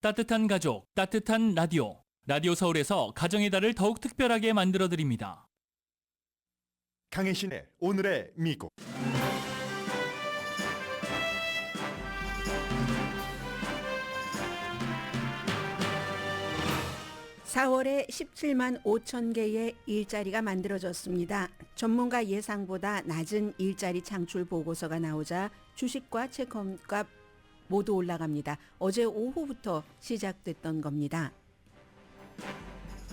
따뜻한 가족, 따뜻한 라디오. 라디오 서울에서 가정의 달을 더욱 특별하게 만들어드립니다. 강혜신의 오늘의 미국. (4월에) 17만 5천 개의 일자리가 만들어졌습니다. 전문가 예상보다 낮은 일자리 창출 보고서가 나오자 주식과 채권값 모두 올라갑니다. 어제 오후부터 시작됐던 겁니다.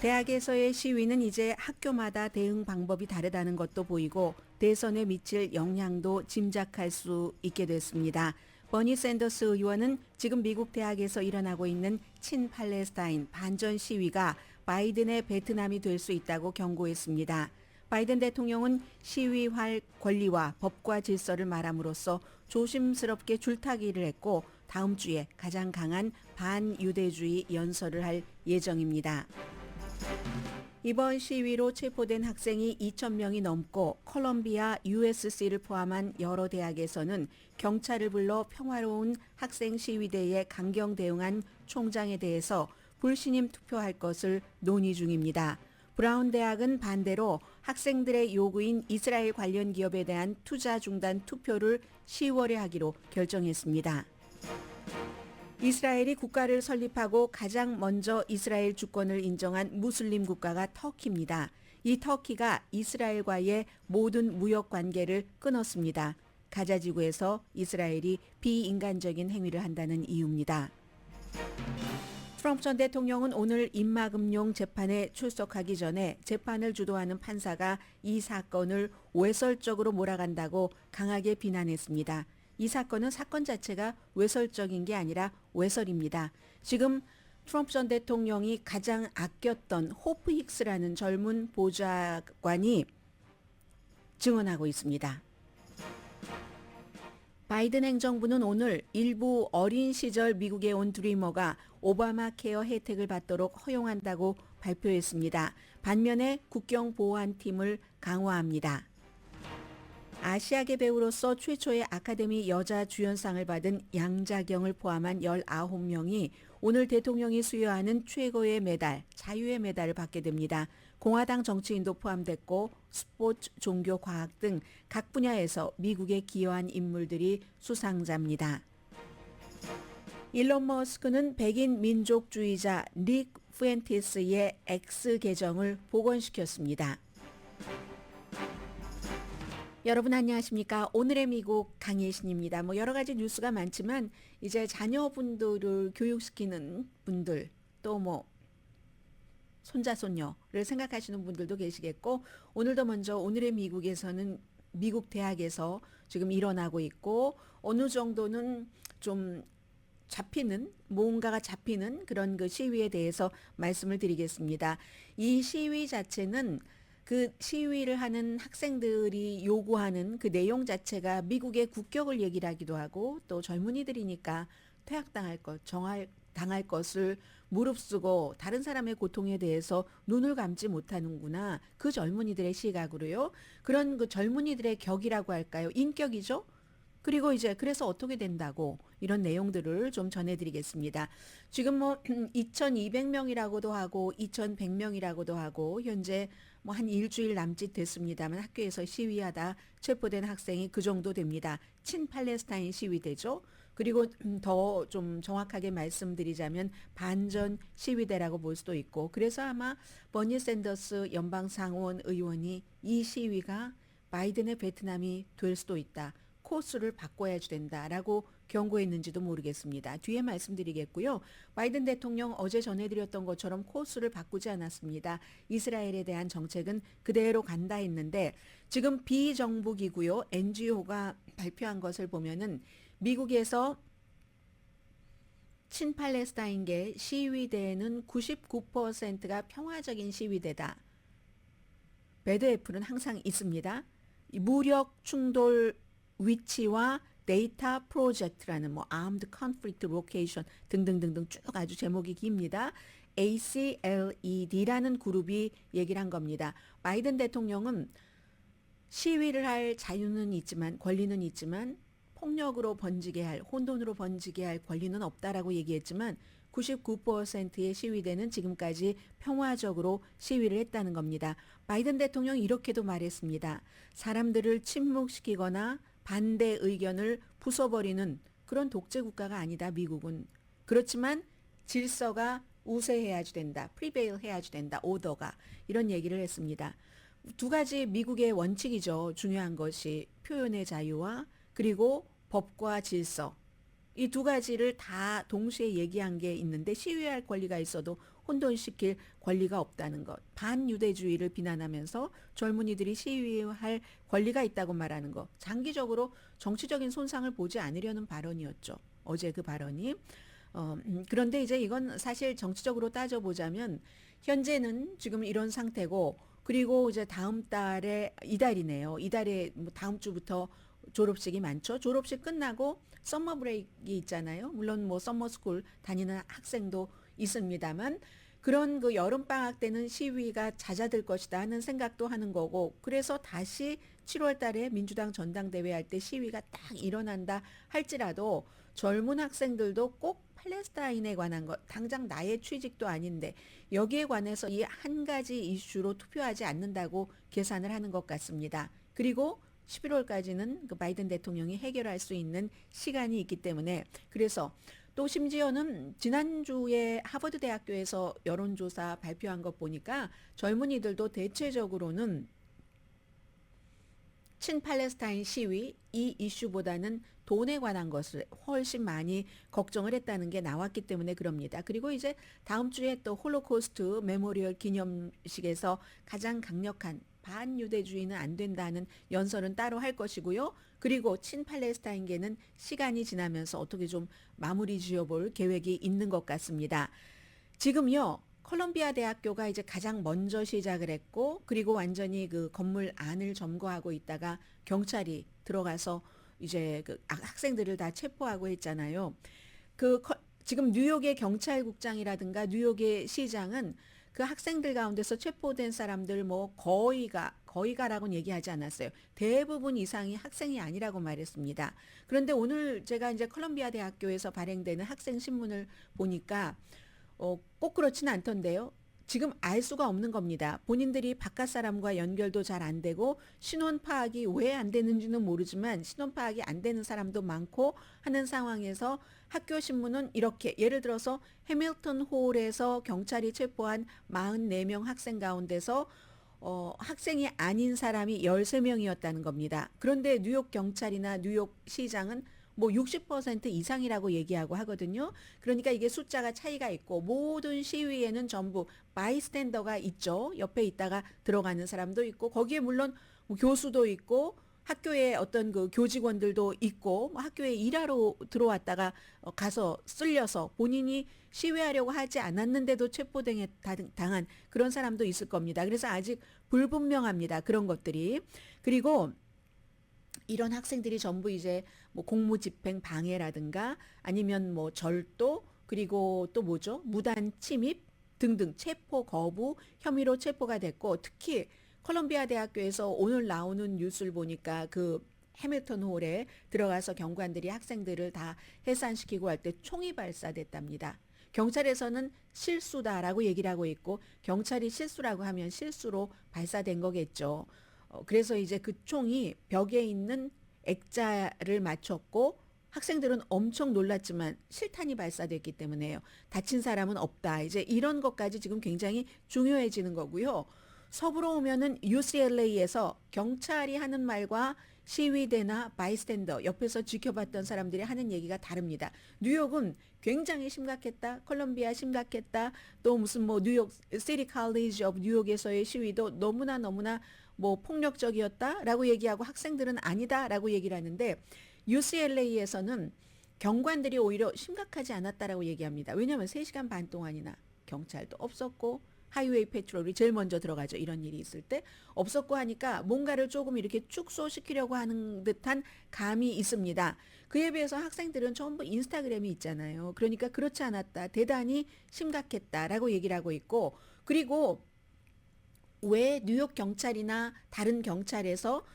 대학에서의 시위는 이제 학교마다 대응 방법이 다르다는 것도 보이고 대선에 미칠 영향도 짐작할 수 있게 됐습니다. 버니 샌더스 의원은 지금 미국 대학에서 일어나고 있는 친팔레스타인 반전 시위가 바이든의 베트남이 될 수 있다고 경고했습니다. 바이든 대통령은 시위할 권리와 법과 질서를 말함으로써 조심스럽게 줄타기를 했고 다음 주에 가장 강한 반유대주의 연설을 할 예정입니다. 이번 시위로 체포된 학생이 2,000명이 넘고 콜롬비아 USC를 포함한 여러 대학에서는 경찰을 불러 평화로운 학생 시위대에 강경 대응한 총장에 대해서 불신임 투표할 것을 논의 중입니다. 브라운 대학은 반대로 학생들의 요구인 이스라엘 관련 기업에 대한 투자 중단 투표를 10월에 하기로 결정했습니다. 이스라엘이 국가를 설립하고 가장 먼저 이스라엘 주권을 인정한 무슬림 국가가 터키입니다. 이 터키가 이스라엘과의 모든 무역 관계를 끊었습니다. 가자 지구에서 이스라엘이 비인간적인 행위를 한다는 이유입니다. 트럼프 전 대통령은 오늘 입막음용 재판에 출석하기 전에 재판을 주도하는 판사가 이 사건을 외설적으로 몰아간다고 강하게 비난했습니다. 이 사건은 사건 자체가 외설적인 게 아니라 외설입니다. 지금 트럼프 전 대통령이 가장 아꼈던 호프 힉스라는 젊은 보좌관이 증언하고 있습니다. 바이든 행정부는 오늘 일부 어린 시절 미국에 온 드리머가 오바마 케어 혜택을 받도록 허용한다고 발표했습니다. 반면에 국경 보안팀을 강화합니다. 아시아계 배우로서 최초의 아카데미 여자 주연상을 받은 양자경을 포함한 19명이 오늘 대통령이 수여하는 최고의 메달, 자유의 메달을 받게 됩니다. 공화당 정치인도 포함됐고 스포츠, 종교, 과학 등 각 분야에서 미국에 기여한 인물들이 수상자입니다. 일론 머스크는 백인 민족주의자 닉 푸엔티스의 X 계정을 복원시켰습니다. 여러분 안녕하십니까? 오늘의 미국 강혜신입니다. 여러 가지 뉴스가 많지만 이제 자녀분들을 교육시키는 분들 또 손자 손녀를 생각하시는 분들도 계시겠고 오늘도 먼저 오늘의 미국에서는 미국 대학에서 지금 일어나고 있고 어느 정도는 좀 뭔가가 잡히는 그런 그 시위에 대해서 말씀을 드리겠습니다. 이 시위 자체는 그 시위를 하는 학생들이 요구하는 그 내용 자체가 미국의 국격을 얘기를 하기도 하고 또 젊은이들이니까 퇴학당할 것, 당할 것을 무릅쓰고 다른 사람의 고통에 대해서 눈을 감지 못하는구나. 그 젊은이들의 시각으로요. 그런 그 젊은이들의 격이라고 할까요? 인격이죠. 그리고 이제 그래서 어떻게 된다고 이런 내용들을 좀 전해드리겠습니다. 지금 2,200명이라고도 하고 2,100명이라고도 하고 현재 한 일주일 남짓 됐습니다만 학교에서 시위하다 체포된 학생이 그 정도 됩니다. 친팔레스타인 시위대죠. 그리고 더 좀 정확하게 말씀드리자면 반전 시위대라고 볼 수도 있고 그래서 아마 버니 샌더스 연방상원 의원이 이 시위가 바이든의 베트남이 될 수도 있다. 코스를 바꿔야지 된다라고 경고했는지도 모르겠습니다. 뒤에 말씀드리겠고요. 바이든 대통령 어제 전해드렸던 것처럼 코스를 바꾸지 않았습니다. 이스라엘에 대한 정책은 그대로 간다 했는데 지금 비정부기구요 NGO가 발표한 것을 보면은 미국에서 친팔레스타인계 시위대에는 99%가 평화적인 시위대다. 배드 F는 항상 있습니다. 무력 충돌 위치와 데이터 프로젝트라는 Armed Conflict Location 등등등등 쭉 아주 제목이 깁니다. ACLED라는 그룹이 얘기를 한 겁니다. 바이든 대통령은 시위를 할 자유는 있지만 권리는 있지만 폭력으로 번지게 할 혼돈으로 번지게 할 권리는 없다라고 얘기했지만 99%의 시위대는 지금까지 평화적으로 시위를 했다는 겁니다. 바이든 대통령이 이렇게도 말했습니다. 사람들을 침묵시키거나 반대 의견을 부숴버리는 그런 독재 국가가 아니다, 미국은. 그렇지만 질서가 우세해야지 된다. 프리베일 해야지 된다. 오더가. 이런 얘기를 했습니다. 두 가지 미국의 원칙이죠. 중요한 것이 표현의 자유와 그리고 법과 질서. 이 두 가지를 다 동시에 얘기한 게 있는데 시위할 권리가 있어도 혼돈시킬 권리가 없다는 것. 반유대주의를 비난하면서 젊은이들이 시위할 권리가 있다고 말하는 것. 장기적으로 정치적인 손상을 보지 않으려는 발언이었죠. 어제 그 발언이. 그런데 이제 이건 사실 정치적으로 따져보자면 현재는 지금 이런 상태고 그리고 이제 다음 달에 이달이네요. 이달에 뭐 다음 주부터 졸업식이 많죠. 졸업식 끝나고 썸머 브레이크가 있잖아요. 물론 뭐 썸머 스쿨 다니는 학생도 있습니다만 그런 그 여름 방학 때는 시위가 잦아들 것이다 하는 생각도 하는 거고 그래서 다시 7월 달에 민주당 전당대회 할 때 시위가 딱 일어난다 할지라도 젊은 학생들도 꼭 팔레스타인에 관한 것, 당장 나의 취직도 아닌데 여기에 관해서 이 한 가지 이슈로 투표하지 않는다고 계산을 하는 것 같습니다. 그리고 11월까지는 그 바이든 대통령이 해결할 수 있는 시간이 있기 때문에 그래서 또 심지어는 지난주에 하버드 대학교에서 여론조사 발표한 것 보니까 젊은이들도 대체적으로는 친팔레스타인 시위 이 이슈보다는 돈에 관한 것을 훨씬 많이 걱정을 했다는 게 나왔기 때문에 그럽니다. 그리고 이제 다음 주에 또 홀로코스트 메모리얼 기념식에서 가장 강력한 반유대주의는 안 된다는 연설은 따로 할 것이고요. 그리고 친팔레스타인계는 시간이 지나면서 어떻게 좀 마무리 지어볼 계획이 있는 것 같습니다. 지금요. 콜롬비아 대학교가 이제 가장 먼저 시작을 했고 그리고 완전히 그 건물 안을 점거하고 있다가 경찰이 들어가서 이제 그 학생들을 다 체포하고 했잖아요. 지금 뉴욕의 경찰국장이라든가 뉴욕의 시장은 그 학생들 가운데서 체포된 사람들 뭐 거의가라고는 얘기하지 않았어요. 대부분 이상이 학생이 아니라고 말했습니다. 그런데 오늘 제가 이제 콜롬비아 대학교에서 발행되는 학생 신문을 보니까 꼭 그렇지는 않던데요. 지금 알 수가 없는 겁니다. 본인들이 바깥 사람과 연결도 잘 안 되고 신원 파악이 왜 안 되는지는 모르지만 신원 파악이 안 되는 사람도 많고 하는 상황에서 학교 신문은 이렇게 예를 들어서 해밀턴 홀에서 경찰이 체포한 44명 학생 가운데서 학생이 아닌 사람이 13명이었다는 겁니다. 그런데 뉴욕 경찰이나 뉴욕 시장은 뭐 60% 이상이라고 얘기하고 하거든요. 그러니까 이게 숫자가 차이가 있고 모든 시위에는 전부 바이스탠더가 있죠. 옆에 있다가 들어가는 사람도 있고 거기에 물론 뭐 교수도 있고 학교에 어떤 그 교직원들도 있고 뭐 학교에 일하러 들어왔다가 가서 쓸려서 본인이 시위하려고 하지 않았는데도 체포당한 그런 사람도 있을 겁니다. 그래서 아직 불분명합니다. 그런 것들이. 그리고 이런 학생들이 전부 이제 뭐 공무집행 방해라든가 아니면 뭐 절도 그리고 또 뭐죠? 무단 침입 등등 체포 거부 혐의로 체포가 됐고 특히 콜롬비아 대학교에서 오늘 나오는 뉴스를 보니까 그 해밀턴 홀에 들어가서 경관들이 학생들을 다 해산시키고 할 때 총이 발사됐답니다. 경찰에서는 실수다라고 얘기를 하고 있고 경찰이 실수라고 하면 실수로 발사된 거겠죠. 그래서 이제 그 총이 벽에 있는 액자를 맞췄고 학생들은 엄청 놀랐지만 실탄이 발사됐기 때문에요. 다친 사람은 없다. 이제 이런 것까지 지금 굉장히 중요해지는 거고요. 서부로 오면은 UCLA에서 경찰이 하는 말과 시위대나 바이스탠더 옆에서 지켜봤던 사람들이 하는 얘기가 다릅니다. 뉴욕은 굉장히 심각했다. 콜롬비아 심각했다. 또 무슨 뭐 뉴욕 시티 칼리지 오브 뉴욕에서의 시위도 너무나 뭐 폭력적이었다라고 얘기하고 학생들은 아니다라고 얘기를 하는데 UCLA에서는 경관들이 오히려 심각하지 않았다라고 얘기합니다. 왜냐하면 3시간 반 동안이나 경찰도 없었고 하이웨이 패트롤이 제일 먼저 들어가죠. 이런 일이 있을 때 없었고 하니까 뭔가를 조금 이렇게 축소시키려고 하는 듯한 감이 있습니다. 그에 비해서 학생들은 전부 인스타그램이 있잖아요. 그러니까 그렇지 않았다. 대단히 심각했다라고 얘기를 하고 있고 그리고 왜 뉴욕 경찰이나 다른 경찰에서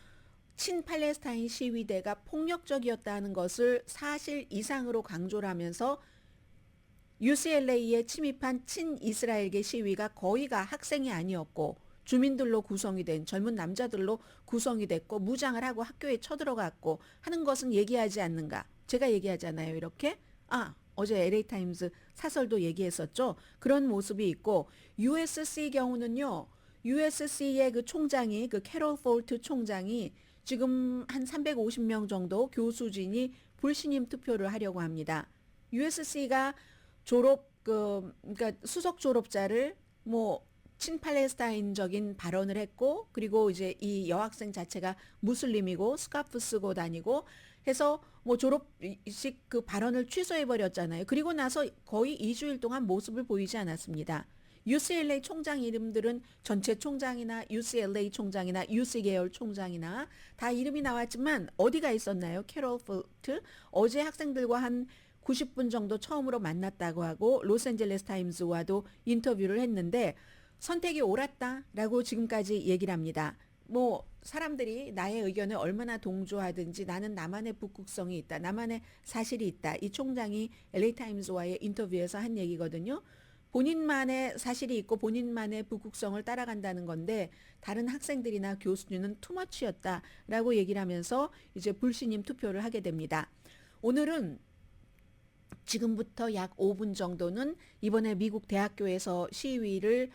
친팔레스타인 시위대가 폭력적이었다는 것을 사실 이상으로 강조를 하면서 UCLA에 침입한 친이스라엘계 시위가 거의가 학생이 아니었고 주민들로 구성이 된 젊은 남자들로 구성이 됐고 무장을 하고 학교에 쳐들어갔고 하는 것은 얘기하지 않는가? 제가 얘기하잖아요. 이렇게. 어제 LA타임스 사설도 얘기했었죠. 그런 모습이 있고 USC 경우는요. USC의 그 총장이 그 캐롤 폴트 총장이 지금 한 350명 정도 교수진이 불신임 투표를 하려고 합니다. USC가 그러니까 수석 졸업자를 뭐 친팔레스타인적인 발언을 했고 그리고 이제 이 여학생 자체가 무슬림이고 스카프 쓰고 다니고 해서 뭐 졸업식 그 발언을 취소해 버렸잖아요. 그리고 나서 거의 2주일 동안 모습을 보이지 않았습니다. UCLA 총장 이름들은 전체 총장이나 UCLA 총장이나 UC 계열 총장이나 다 이름이 나왔지만 어디가 있었나요? 캐롤 폴트 어제 학생들과 한 90분 정도 처음으로 만났다고 하고 로스앤젤레스 타임즈와도 인터뷰를 했는데 선택이 옳았다라고 지금까지 얘기를 합니다. 뭐 사람들이 나의 의견에 얼마나 동조하든지 나는 나만의 북극성이 있다. 나만의 사실이 있다. 이 총장이 LA타임즈와의 인터뷰에서 한 얘기거든요. 본인만의 사실이 있고 본인만의 북극성을 따라간다는 건데 다른 학생들이나 교수들은 투머치였다라고 얘기를 하면서 이제 불신임 투표를 하게 됩니다. 오늘은 지금부터 약 5분 정도는 이번에 미국 대학교에서 시위를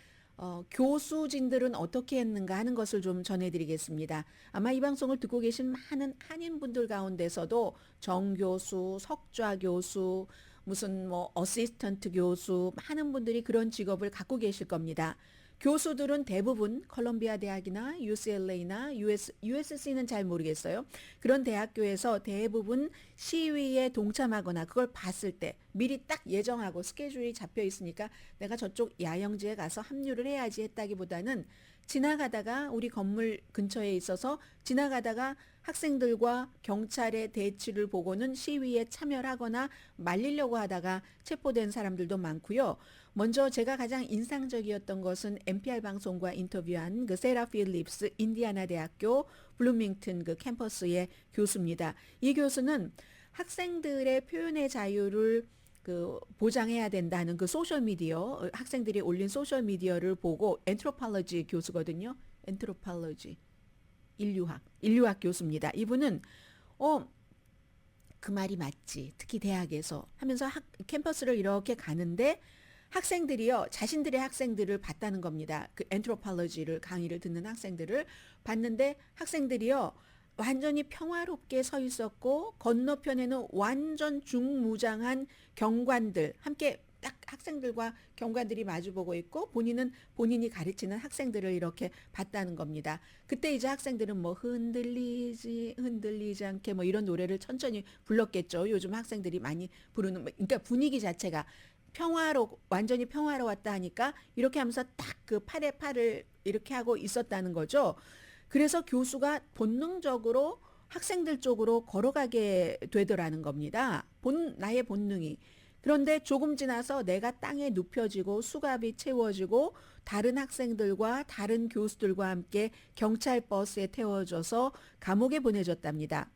교수진들은 어떻게 했는가 하는 것을 좀 전해드리겠습니다. 아마 이 방송을 듣고 계신 많은 한인분들 가운데서도 정교수, 석좌 교수, 무슨 뭐 어시스턴트 교수 많은 분들이 그런 직업을 갖고 계실 겁니다. 교수들은 대부분 컬럼비아 대학이나 UCLA나 USC는 잘 모르겠어요. 그런 대학교에서 대부분 시위에 동참하거나 그걸 봤을 때 미리 딱 예정하고 스케줄이 잡혀 있으니까 내가 저쪽 야영지에 가서 합류를 해야지 했다기보다는 지나가다가 우리 건물 근처에 있어서 지나가다가 학생들과 경찰의 대치를 보고는 시위에 참여를 하거나 말리려고 하다가 체포된 사람들도 많고요. 먼저 제가 가장 인상적이었던 것은 NPR 방송과 인터뷰한 그 세라 필립스 인디아나 대학교 블루밍턴 그 캠퍼스의 교수입니다. 이 교수는 학생들의 표현의 자유를 그 보장해야 된다는 그 소셜미디어 학생들이 올린 소셜미디어를 보고 엔트로폴로지 교수거든요. 엔트로폴로지 인류학 교수입니다. 이분은 그 말이 맞지. 특히 대학에서 하면서 캠퍼스를 이렇게 가는데 학생들이요. 자신들의 학생들을 봤다는 겁니다. 그 엔트로폴로지를 강의를 듣는 학생들을 봤는데 학생들이요. 완전히 평화롭게 서 있었고 건너편에는 완전 중무장한 경관들 함께 딱 학생들과 경관들이 마주보고 있고 본인이 가르치는 학생들을 이렇게 봤다는 겁니다. 그때 이제 학생들은 뭐 흔들리지 않게 뭐 이런 노래를 천천히 불렀겠죠. 요즘 학생들이 많이 부르는 그러니까 분위기 자체가 완전히 평화로웠다 하니까 이렇게 하면서 딱 그 팔에 팔을 이렇게 하고 있었다는 거죠. 그래서 교수가 본능적으로 학생들 쪽으로 걸어가게 되더라는 겁니다. 나의 본능이. 그런데 조금 지나서 내가 땅에 눕혀지고 수갑이 채워지고 다른 학생들과 다른 교수들과 함께 경찰 버스에 태워져서 감옥에 보내졌답니다.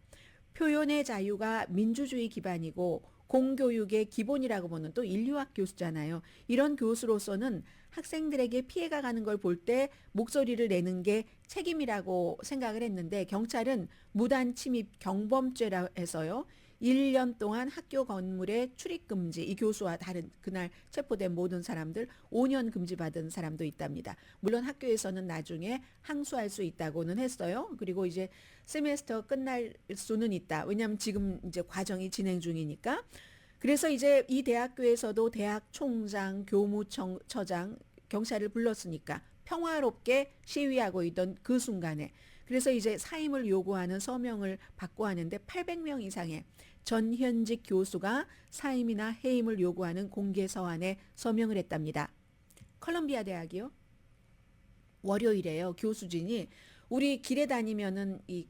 표현의 자유가 민주주의 기반이고 공교육의 기본이라고 보는 또 인류학 교수잖아요. 이런 교수로서는 학생들에게 피해가 가는 걸 볼 때 목소리를 내는 게 책임이라고 생각을 했는데 경찰은 무단 침입 경범죄라 해서요. 1년 동안 학교 건물에 출입 금지, 이 교수와 다른 그날 체포된 모든 사람들 5년 금지받은 사람도 있답니다. 물론 학교에서는 나중에 항소할 수 있다고는 했어요. 그리고 이제 세메스터 끝날 수는 있다. 왜냐하면 지금 이제 과정이 진행 중이니까. 그래서 이제 이 대학교에서도 대학 총장, 교무처장, 경찰을 불렀으니까 평화롭게 시위하고 있던 그 순간에 그래서 이제 사임을 요구하는 서명을 받고 하는데 800명 이상의 전현직 교수가 사임이나 해임을 요구하는 공개 서한에 서명을 했답니다. 컬럼비아 대학이요. 월요일에요. 교수진이 우리 길에 다니면은 이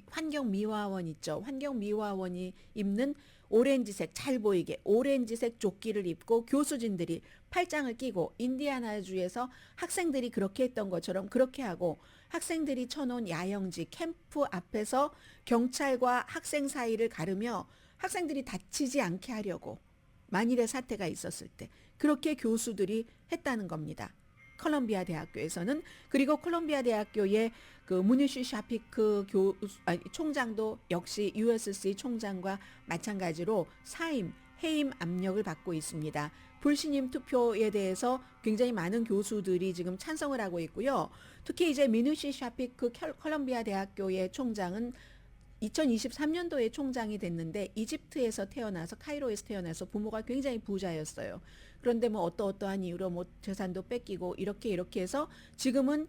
환경미화원 있죠. 환경미화원이 입는 오렌지색 잘 보이게 오렌지색 조끼를 입고 교수진들이 팔짱을 끼고 인디아나주에서 학생들이 그렇게 했던 것처럼 그렇게 하고 학생들이 쳐놓은 야영지 캠프 앞에서 경찰과 학생 사이를 가르며 학생들이 다치지 않게 하려고 만일의 사태가 있었을 때 그렇게 교수들이 했다는 겁니다. 컬럼비아 대학교에서는. 그리고 컬럼비아 대학교의 그 무니시 샤피크 총장도 역시 USC 총장과 마찬가지로 해임 압력을 받고 있습니다. 불신임 투표에 대해서 굉장히 많은 교수들이 지금 찬성을 하고 있고요. 특히 이제 미누시 샤피크 컬럼비아 대학교의 총장은 2023년도에 총장이 됐는데 이집트에서 태어나서 카이로에서 태어나서 부모가 굉장히 부자였어요. 그런데 뭐 어떠한 이유로 뭐 재산도 뺏기고 이렇게 해서 지금은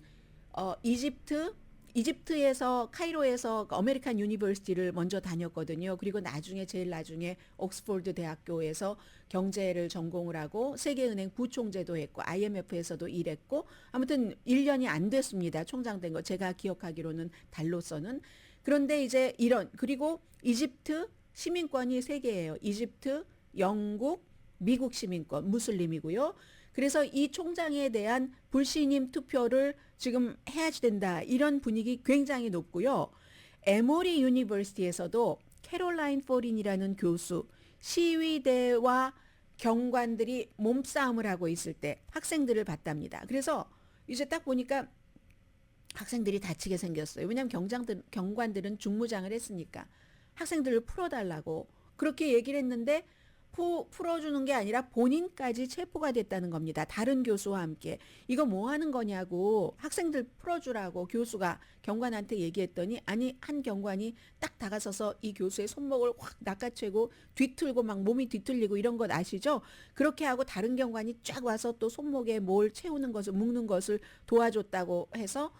이집트에서 카이로에서 아메리칸 유니버시티를 먼저 다녔거든요. 그리고 제일 나중에 옥스포드 대학교에서 경제를 전공을 하고 세계은행 부총재도 했고 IMF에서도 일했고 아무튼 1년이 안 됐습니다. 총장 된 거 제가 기억하기로는 달로서는. 그런데 이제 그리고 이집트 시민권이 3개예요. 이집트, 영국, 미국 시민권, 무슬림이고요. 그래서 이 총장에 대한 불신임 투표를 지금 해야지 된다. 이런 분위기 굉장히 높고요. 에모리 유니버시티에서도 캐롤라인 포린이라는 교수, 시위대와 경관들이 몸싸움을 하고 있을 때 학생들을 봤답니다. 그래서 이제 딱 보니까 학생들이 다치게 생겼어요. 왜냐하면 경관들은 중무장을 했으니까 학생들을 풀어달라고 그렇게 얘기를 했는데 풀어주는 게 아니라 본인까지 체포가 됐다는 겁니다. 다른 교수와 함께. 이거 뭐 하는 거냐고 학생들 풀어주라고 교수가 경관한테 얘기했더니 아니 한 경관이 딱 다가서서 이 교수의 손목을 확 낚아채고 뒤틀고 막 몸이 뒤틀리고 이런 것 아시죠? 그렇게 하고 다른 경관이 쫙 와서 또 손목에 뭘 채우는 것을 묶는 것을 도와줬다고 해서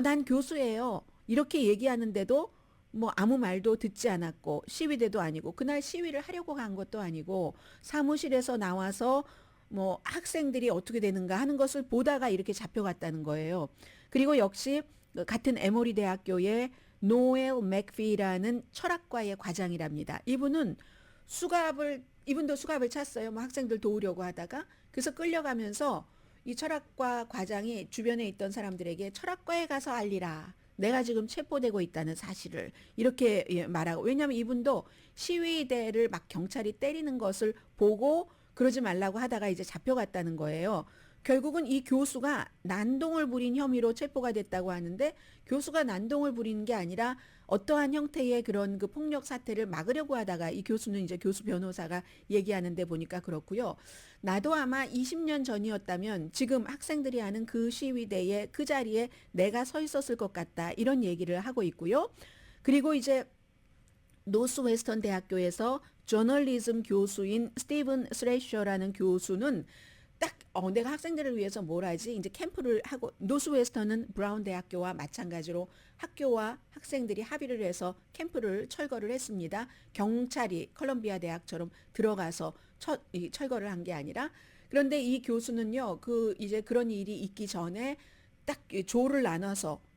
난 교수예요. 이렇게 얘기하는데도 뭐 아무 말도 듣지 않았고 시위대도 아니고 그날 시위를 하려고 간 것도 아니고 사무실에서 나와서 뭐 학생들이 어떻게 되는가 하는 것을 보다가 이렇게 잡혀갔다는 거예요. 그리고 역시 같은 에모리 대학교의 노엘 맥피라는 철학과의 과장이랍니다. 이분도 수갑을 찼어요. 뭐 학생들 도우려고 하다가. 그래서 끌려가면서 이 철학과 과장이 주변에 있던 사람들에게 철학과에 가서 알리라. 내가 지금 체포되고 있다는 사실을 이렇게 말하고. 왜냐하면 이분도 시위대를 막 경찰이 때리는 것을 보고 그러지 말라고 하다가 이제 잡혀갔다는 거예요. 결국은 이 교수가 난동을 부린 혐의로 체포가 됐다고 하는데 교수가 난동을 부리는 게 아니라 어떠한 형태의 그런 그 폭력 사태를 막으려고 하다가 이 교수는 이제 교수 변호사가 얘기하는데 보니까 그렇고요. 나도 아마 20년 전이었다면 지금 학생들이 하는 그 시위대의 그 자리에 내가 서 있었을 것 같다. 이런 얘기를 하고 있고요. 그리고 이제 노스웨스턴 대학교에서 저널리즘 교수인 스티븐 스레셔라는 교수는 딱 내가 학생들을 위해서 뭘 하지? 이제 캠프를 하고 노스웨스턴은 브라운 대학교와 마찬가지로 학교와 학생들이 합의를 해서 캠프를 철거를 했습니다. 경찰이 컬럼비아 대학처럼 들어가서 철거를 한 게 아니라. 그런데 이 교수는요. 이제 그런 일이 있기 전에 딱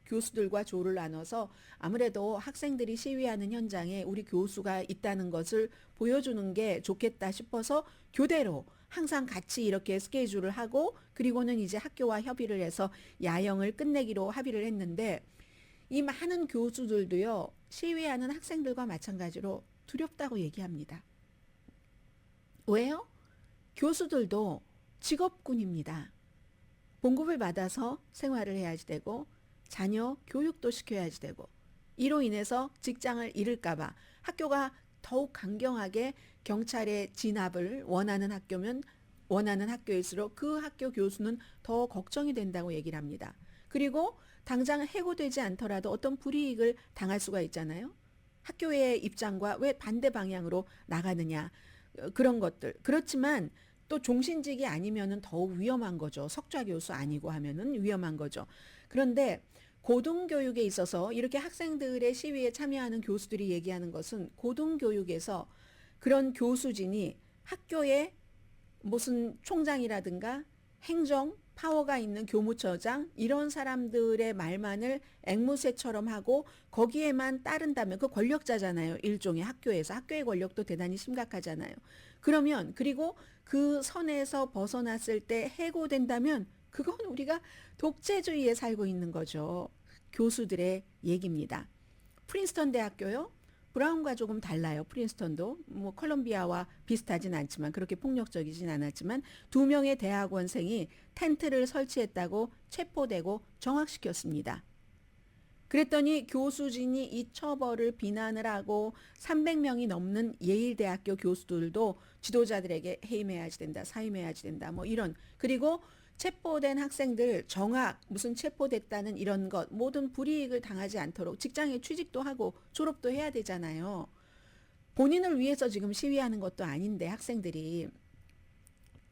교수들과 조를 나눠서 아무래도 학생들이 시위하는 현장에 우리 교수가 있다는 것을 보여주는 게 좋겠다 싶어서 교대로 항상 같이 이렇게 스케줄을 하고 그리고는 이제 학교와 협의를 해서 야영을 끝내기로 합의를 했는데 이 많은 교수들도요. 시위하는 학생들과 마찬가지로 두렵다고 얘기합니다. 왜요? 교수들도 직업군입니다. 봉급을 받아서 생활을 해야지 되고 자녀 교육도 시켜야지 되고 이로 인해서 직장을 잃을까 봐 학교가 더욱 강경하게 경찰의 진압을 원하는 학교일수록 그 학교 교수는 더 걱정이 된다고 얘기를 합니다. 그리고 당장 해고되지 않더라도 어떤 불이익을 당할 수가 있잖아요. 학교의 입장과 왜 반대 방향으로 나가느냐 그런 것들. 그렇지만 또 종신직이 아니면은 더욱 위험한 거죠. 석좌 교수 아니고 하면은 위험한 거죠. 그런데 고등교육에 있어서 이렇게 학생들의 시위에 참여하는 교수들이 얘기하는 것은 고등교육에서 그런 교수진이 학교에 무슨 총장이라든가 행정 파워가 있는 교무처장 이런 사람들의 말만을 앵무새처럼 하고 거기에만 따른다면 그 권력자잖아요. 일종의 학교의 권력도 대단히 심각하잖아요. 그러면 그리고 그 선에서 벗어났을 때 해고된다면 그건 우리가 독재주의에 살고 있는 거죠. 교수들의 얘기입니다. 프린스턴 대학교요. 브라운과 조금 달라요. 프린스턴도 뭐 컬럼비아와 비슷하진 않지만 그렇게 폭력적이진 않았지만 2명의 대학원생이 텐트를 설치했다고 체포되고 정학시켰습니다. 그랬더니 교수진이 이 처벌을 비난을 하고 300명이 넘는 예일대학교 교수들도 지도자들에게 해임해야지 된다, 사임해야지 된다, 뭐 이런. 그리고 체포된 학생들 정학 무슨 체포됐다는 이런 것 모든 불이익을 당하지 않도록 직장에 취직도 하고 졸업도 해야 되잖아요. 본인을 위해서 지금 시위하는 것도 아닌데 학생들이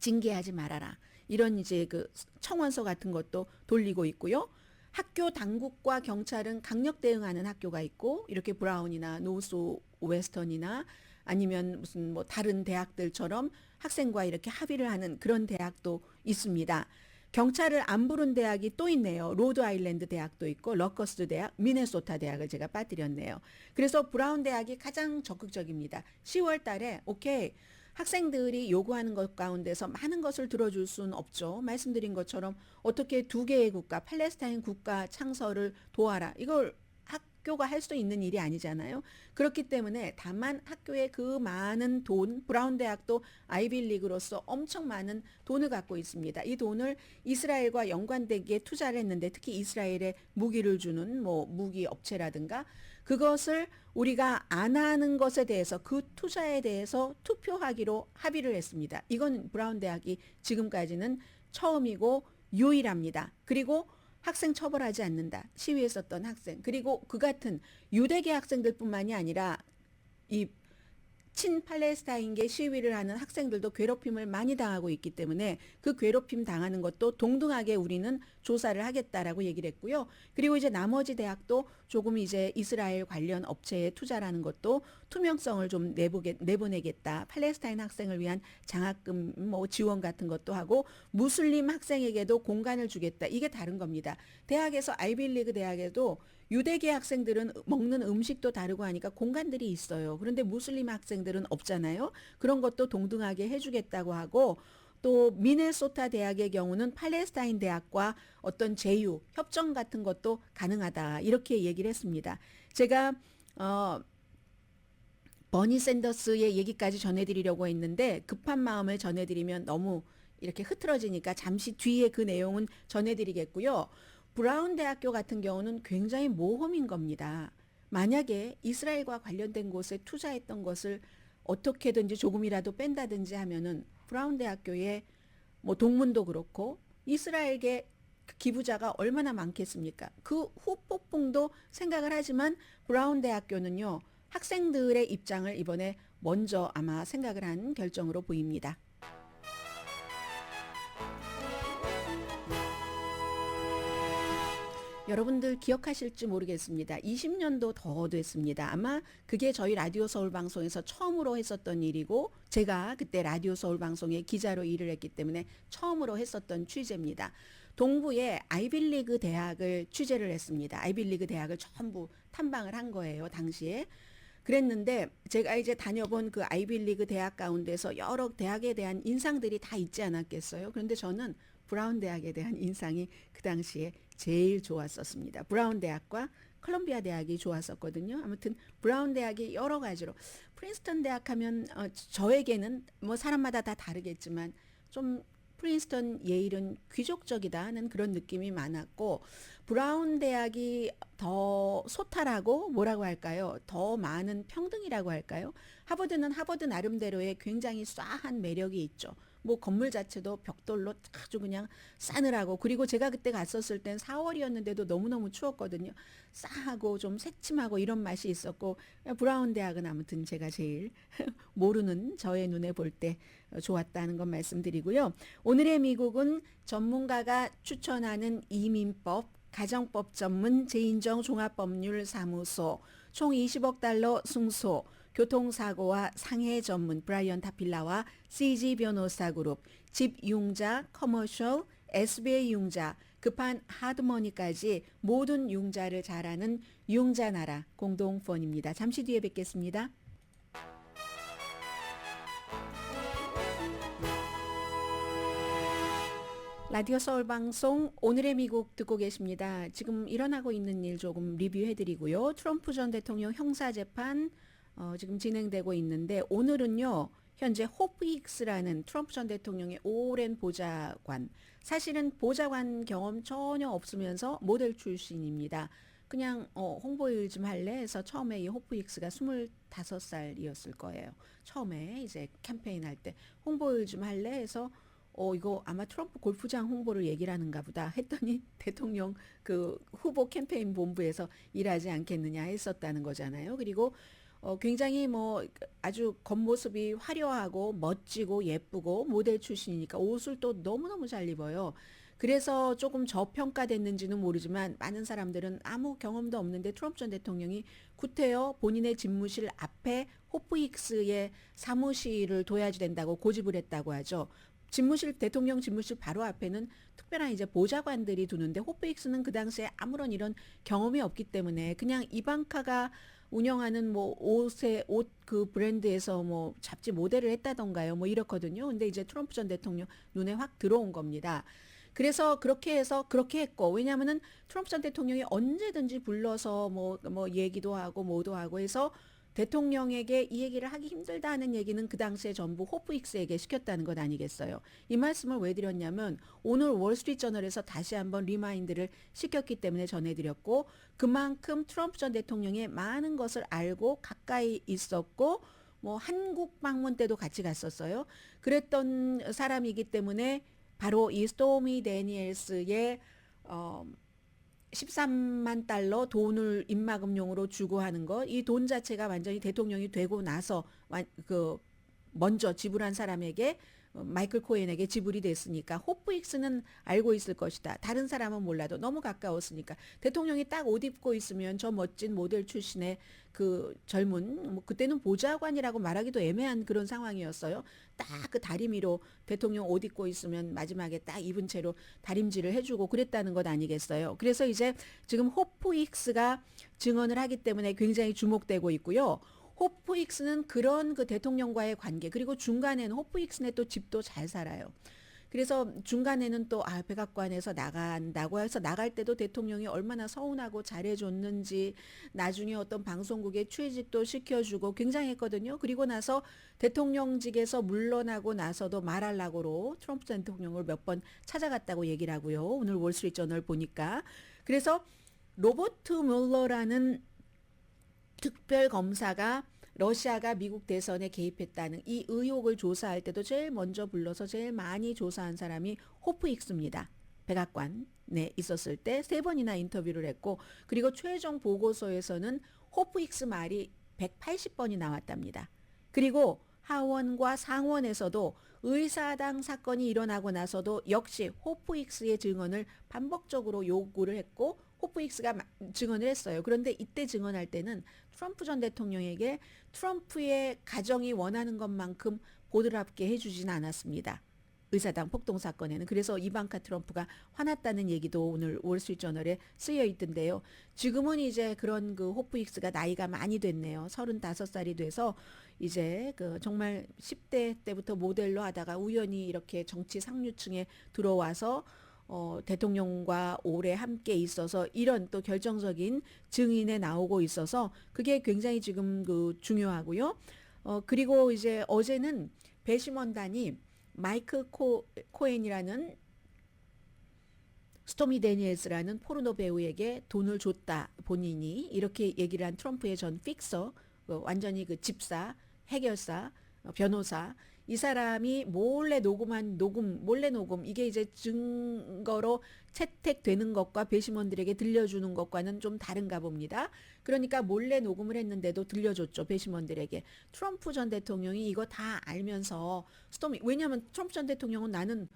징계하지 말아라. 이런 이제 그 청원서 같은 것도 돌리고 있고요. 학교 당국과 경찰은 강력 대응하는 학교가 있고 이렇게 브라운이나 노스 웨스턴이나 아니면 무슨 뭐 다른 대학들처럼 학생과 이렇게 합의를 하는 그런 대학도 있습니다. 경찰을 안 부른 대학이 또 있네요. 로드 아일랜드 대학도 있고 러커스 대학, 미네소타 대학을 제가 빠뜨렸네요. 그래서 브라운 대학이 가장 적극적입니다. 10월 달에 오케이. 학생들이 요구하는 것 가운데서 많은 것을 들어줄 수는 없죠. 말씀드린 것처럼 어떻게 2개의 국가, 팔레스타인 국가 창설을 도와라. 이걸 학교가 할 수 있는 일이 아니잖아요. 그렇기 때문에 다만 학교에 그 많은 돈, 브라운 대학도 아이빌리그로서 엄청 많은 돈을 갖고 있습니다. 이 돈을 이스라엘과 연관되기에 투자를 했는데 특히 이스라엘에 무기를 주는 뭐 무기 업체라든가 그것을 우리가 안 하는 것에 대해서 그 투자에 대해서 투표하기로 합의를 했습니다. 이건 브라운 대학이 지금까지는 처음이고 유일합니다. 그리고 학생 처벌하지 않는다. 시위했었던 학생. 그리고 그 같은 유대계 학생들뿐만이 아니라 이 친팔레스타인계 시위를 하는 학생들도 괴롭힘을 많이 당하고 있기 때문에 그 괴롭힘 당하는 것도 동등하게 우리는 조사를 하겠다라고 얘기를 했고요. 그리고 이제 나머지 대학도 조금 이제 이스라엘 관련 업체에 투자라는 것도 투명성을 좀 내보내겠다. 팔레스타인 학생을 위한 장학금 뭐 지원 같은 것도 하고 무슬림 학생에게도 공간을 주겠다. 이게 다른 겁니다. 대학에서 아이빌리그 대학에도 유대계 학생들은 먹는 음식도 다르고 하니까 공간들이 있어요. 그런데 무슬림 학생들은 없잖아요. 그런 것도 동등하게 해주겠다고 하고 또 미네소타 대학의 경우는 팔레스타인 대학과 어떤 제휴, 협정 같은 것도 가능하다. 이렇게 얘기를 했습니다. 제가 버니 샌더스의 얘기까지 전해드리려고 했는데 급한 마음을 전해드리면 너무 이렇게 흐트러지니까 잠시 뒤에 그 내용은 전해드리겠고요. 브라운 대학교 같은 경우는 굉장히 모험인 겁니다. 만약에 이스라엘과 관련된 곳에 투자했던 것을 어떻게든지 조금이라도 뺀다든지 하면은 브라운 대학교에 뭐 동문도 그렇고 이스라엘계 기부자가 얼마나 많겠습니까? 그 후폭풍도 생각을 하지만 브라운 대학교는요. 학생들의 입장을 이번에 먼저 아마 생각을 한 결정으로 보입니다. 여러분들 기억하실지 모르겠습니다. 20년도 더 됐습니다. 아마 그게 저희 라디오 서울 방송에서 처음으로 했었던 일이고 제가 그때 라디오 서울 방송에 기자로 일을 했기 때문에 처음으로 했었던 취재입니다. 동부의 아이빌리그 대학을 취재를 했습니다. 아이빌리그 대학을 전부 탐방을 한 거예요. 당시에. 그랬는데 제가 이제 다녀본 그 아이빌리그 대학 가운데서 여러 대학에 대한 인상들이 다 있지 않았겠어요. 그런데 저는 브라운 대학에 대한 인상이 그 당시에 제일 좋았었습니다. 브라운 대학과 컬럼비아 대학이 좋았었거든요. 아무튼 브라운 대학이 여러 가지로 프린스턴 대학 하면 저에게는 뭐 사람마다 다 다르겠지만 좀 프린스턴 예일은 귀족적이다는 그런 느낌이 많았고 브라운 대학이 더 소탈하고 뭐라고 할까요? 더 많은 평등이라고 할까요? 하버드는 하버드 나름대로의 굉장히 싸한 매력이 있죠. 뭐 건물 자체도 벽돌로 아주 그냥 싸늘하고 그리고 제가 그때 갔었을 땐 4월이었는데도 너무너무 추웠거든요. 싸하고 좀 새침하고 이런 맛이 있었고 브라운 대학은 아무튼 제가 제일 모르는 저의 눈에 볼 때 좋았다는 건 말씀드리고요. 오늘의 미국은 전문가가 추천하는 이민법 가정법 전문 제인정 종합법률사무소 총 20억 달러 승소 교통사고와 상해 전문 브라이언 타필라와 CG 변호사 그룹 집융자 커머셜 SBA 융자 급한 하드머니까지 모든 융자를 잘하는 융자나라 공동펀입니다. 잠시 뒤에 뵙겠습니다. 라디오 서울 방송 오늘의 미국 듣고 계십니다. 지금 일어나고 있는 일 조금 리뷰해드리고요. 트럼프 전 대통령 형사재판 지금 진행되고 있는데 오늘은요. 현재 호프 힉스라는 트럼프 전 대통령의 오랜 보좌관, 사실은 보좌관 경험 전혀 없으면서 모델 출신입니다. 그냥 홍보일 좀 할래 해서 처음에 이 호프 힉스가 25살이었을 거예요. 처음에 이제 캠페인 할 때 홍보일 좀 할래 해서 이거 아마 트럼프 골프장 홍보를 얘기를 하는가 보다 했더니 대통령 그 후보 캠페인 본부에서 일하지 않겠느냐 했었다는 거잖아요. 그리고 굉장히 뭐 아주 겉모습이 화려하고 멋지고 예쁘고 모델 출신이니까 옷을 또 너무너무 잘 입어요. 그래서 조금 저평가됐는지는 모르지만 많은 사람들은 아무 경험도 없는데 트럼프 전 대통령이 구태여 본인의 집무실 앞에 호프 힉스의 사무실을 둬야지 된다고 고집을 했다고 하죠. 집무실, 대통령 집무실 바로 앞에는 특별한 이제 보좌관들이 두는데 호프 힉스는 그 당시에 아무런 이런 경험이 없기 때문에 그냥 이방카가 운영하는 뭐 옷 그 브랜드에서 뭐 잡지 모델을 했다던가요. 뭐 이렇거든요. 근데 이제 트럼프 전 대통령 눈에 확 들어온 겁니다. 그래서 그렇게 해서 그렇게 했고, 왜냐하면은 트럼프 전 대통령이 언제든지 불러서 뭐 얘기도 하고 뭐도 하고 해서 대통령에게 이 얘기를 하기 힘들다 하는 얘기는 그 당시에 전부 호프 힉스에게 시켰다는 것 아니겠어요. 이 말씀을 왜 드렸냐면 오늘 월스트리트저널에서 다시 한번 리마인드를 시켰기 때문에 전해드렸고, 그만큼 트럼프 전 대통령의 많은 것을 알고 가까이 있었고 뭐 한국 방문 때도 같이 갔었어요. 그랬던 사람이기 때문에 바로 이 스토미 데니엘스의 13만 달러 돈을 입막음용으로 주고 하는 것, 이 돈 자체가 완전히 대통령이 되고 나서 먼저 지불한 사람에게 마이클 코엔에게 지불이 됐으니까 호프 힉스는 알고 있을 것이다. 다른 사람은 몰라도 너무 가까웠으니까 대통령이 딱 옷 입고 있으면 저 멋진 모델 출신의 그 젊은 뭐 그때는 보좌관이라고 말하기도 애매한 그런 상황이었어요. 딱 그 다리미로 대통령 옷 입고 있으면 마지막에 딱 입은 채로 다림질을 해주고 그랬다는 것 아니겠어요. 그래서 이제 지금 호프 힉스가 증언을 하기 때문에 굉장히 주목되고 있고요. 호프 힉스는 그런 그 대통령과의 관계, 그리고 중간에는 호프 힉스네 또 집도 잘 살아요. 그래서 중간에는 또 백악관에서 나간다고 해서 나갈 때도 대통령이 얼마나 서운하고 잘해줬는지, 나중에 어떤 방송국에 취직도 시켜주고 굉장했거든요. 그리고 나서 대통령직에서 물러나고 나서도 말하려고로 트럼프 대통령을 몇 번 찾아갔다고 얘기를 하고요. 오늘 월스트리트저널 보니까. 그래서 로버트 뮬러라는 특별 검사가 러시아가 미국 대선에 개입했다는 이 의혹을 조사할 때도 제일 먼저 불러서 제일 많이 조사한 사람이 호프 힉스입니다. 백악관에 있었을 때 3번이나 인터뷰를 했고, 그리고 최종 보고서에서는 호프 힉스 말이 180번이 나왔답니다. 그리고 하원과 상원에서도 의사당 사건이 일어나고 나서도 역시 호프 힉스의 증언을 반복적으로 요구를 했고 호프 힉스가 증언을 했어요. 그런데 이때 증언할 때는 트럼프 전 대통령에게 트럼프의 가정이 원하는 것만큼 보드랍게 해주진 않았습니다. 의사당 폭동 사건에는. 그래서 이방카 트럼프가 화났다는 얘기도 오늘 월스트리트저널에 쓰여 있던데요. 지금은 이제 그런 그 호프 힉스가 나이가 많이 됐네요. 35살이 돼서 이제 그 정말 10대 때부터 모델로 하다가 우연히 이렇게 정치 상류층에 들어와서 대통령과 오래 함께 있어서 이런 또 결정적인 증인에 나오고 있어서 그게 굉장히 지금 그 중요하고요. 그리고 이제 어제는 배심원단이 마이클 코엔이라는 스토미 데니엘스라는 포르노 배우에게 돈을 줬다, 본인이 이렇게 얘기를 한 트럼프의 전 픽서, 완전히 그 집사, 해결사, 변호사, 이 사람이 몰래 녹음, 이게 이제 증거로 채택되는 것과 배심원들에게 들려주는 것과는 좀 다른가 봅니다. 그러니까 몰래 녹음을 했는데도 들려줬죠, 배심원들에게. 트럼프 전 대통령이 이거 다 알면서 왜냐하면 트럼프 전 대통령은 나는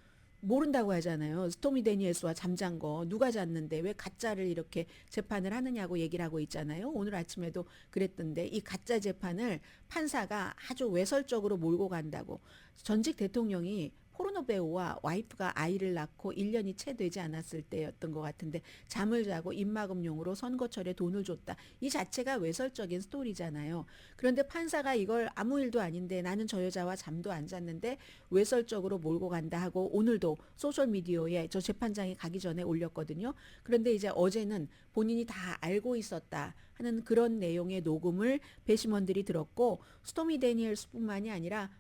모른다고 하잖아요. 스토미 데니엘스와 잠잔 거 누가 잤는데 왜 가짜를 이렇게 재판을 하느냐고 얘기를 하고 있잖아요. 오늘 아침에도 그랬던데 이 가짜 재판을 판사가 아주 외설적으로 몰고 간다고. 전직 대통령이 포르노 배우와 와이프가 아이를 낳고 1년이 채 되지 않았을 때였던 것 같은데 잠을 자고 입막음용으로 선거철에 돈을 줬다. 이 자체가 외설적인 스토리잖아요. 그런데 판사가 이걸 아무 일도 아닌데 나는 저 여자와 잠도 안 잤는데 외설적으로 몰고 간다 하고 오늘도 소셜미디어에 저 재판장이 가기 전에 올렸거든요. 그런데 이제 어제는 본인이 다 알고 있었다 하는 그런 내용의 녹음을 배심원들이 들었고 스토미 데니엘스뿐만이 아니라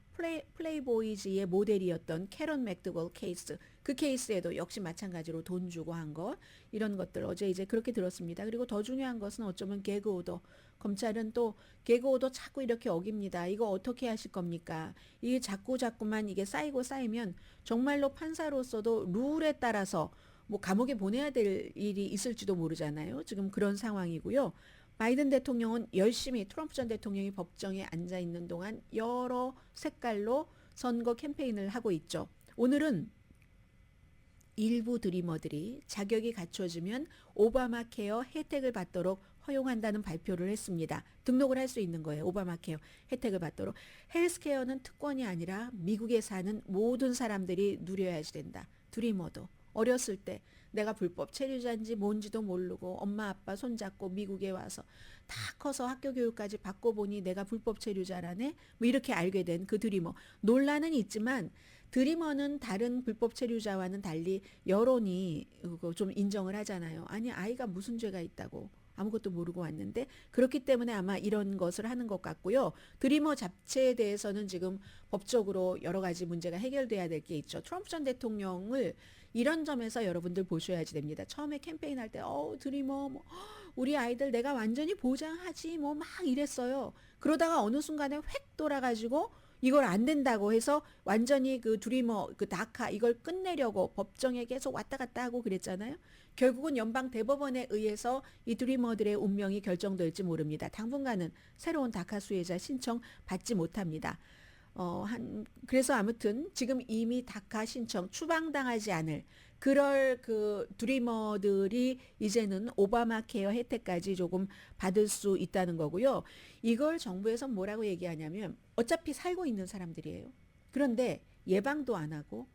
플레이보이즈의 모델이었던 캐런 맥드웰 케이스 그 케이스에도 역시 마찬가지로 돈 주고 한 것 이런 것들 어제 이제 그렇게 들었습니다. 그리고 더 중요한 것은 어쩌면 개그 오더 검찰은 또 개그 오더 자꾸 이렇게 어깁니다. 이거 어떻게 하실 겁니까? 이게 자꾸만 이게 쌓이고 쌓이면 정말로 판사로서도 룰에 따라서 뭐 감옥에 보내야 될 일이 있을지도 모르잖아요. 지금 그런 상황이고요. 바이든 대통령은 열심히 트럼프 전 대통령이 법정에 앉아 있는 동안 여러 색깔로 선거 캠페인을 하고 있죠. 오늘은 일부 드리머들이 자격이 갖춰지면 오바마 케어 혜택을 받도록 허용한다는 발표를 했습니다. 등록을 할 수 있는 거예요. 오바마 케어 혜택을 받도록. 헬스케어는 특권이 아니라 미국에 사는 모든 사람들이 누려야지 된다. 드리머도 어렸을 때 내가 불법 체류자인지 뭔지도 모르고 엄마 아빠 손잡고 미국에 와서 다 커서 학교 교육까지 받고 보니 내가 불법 체류자라네 뭐 이렇게 알게 된 그 드리머. 논란은 있지만 드리머는 다른 불법 체류자와는 달리 여론이 좀 인정을 하잖아요. 아니 아이가 무슨 죄가 있다고 아무것도 모르고 왔는데 그렇기 때문에 아마 이런 것을 하는 것 같고요. 드리머 자체에 대해서는 지금 법적으로 여러 가지 문제가 해결돼야 될 게 있죠. 트럼프 전 대통령을 이런 점에서 여러분들 보셔야지 됩니다. 처음에 캠페인할 때 드리머 뭐, 우리 아이들 내가 완전히 보장하지 뭐 막 이랬어요. 그러다가 어느 순간에 획 돌아가지고 이걸 안 된다고 해서 완전히 그 드리머 그 다카 이걸 끝내려고 법정에 계속 왔다 갔다 하고 그랬잖아요. 결국은 연방 대법원에 의해서 이 드리머들의 운명이 결정될지 모릅니다. 당분간은 새로운 다카 수혜자 신청 받지 못합니다. 그래서 아무튼 지금 이미 다카 신청 추방당하지 않을 그럴 그 드리머들이 이제는 오바마 케어 혜택까지 조금 받을 수 있다는 거고요. 이걸 정부에서 뭐라고 얘기하냐면 어차피 살고 있는 사람들이에요. 그런데 예방도 안 하고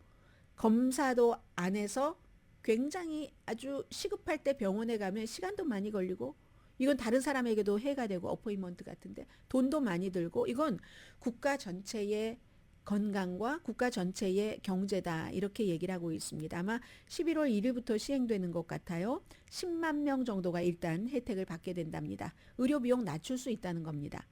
검사도 안 해서 굉장히 아주 시급할 때 병원에 가면 시간도 많이 걸리고 이건 다른 사람에게도 해가 되고 어포인먼트 같은데 돈도 많이 들고 이건 국가 전체의 건강과 국가 전체의 경제다 이렇게 얘기를 하고 있습니다. 아마 11월 1일부터 시행되는 것 같아요. 10만 명 정도가 일단 혜택을 받게 된답니다. 의료 비용 낮출 수 있다는 겁니다.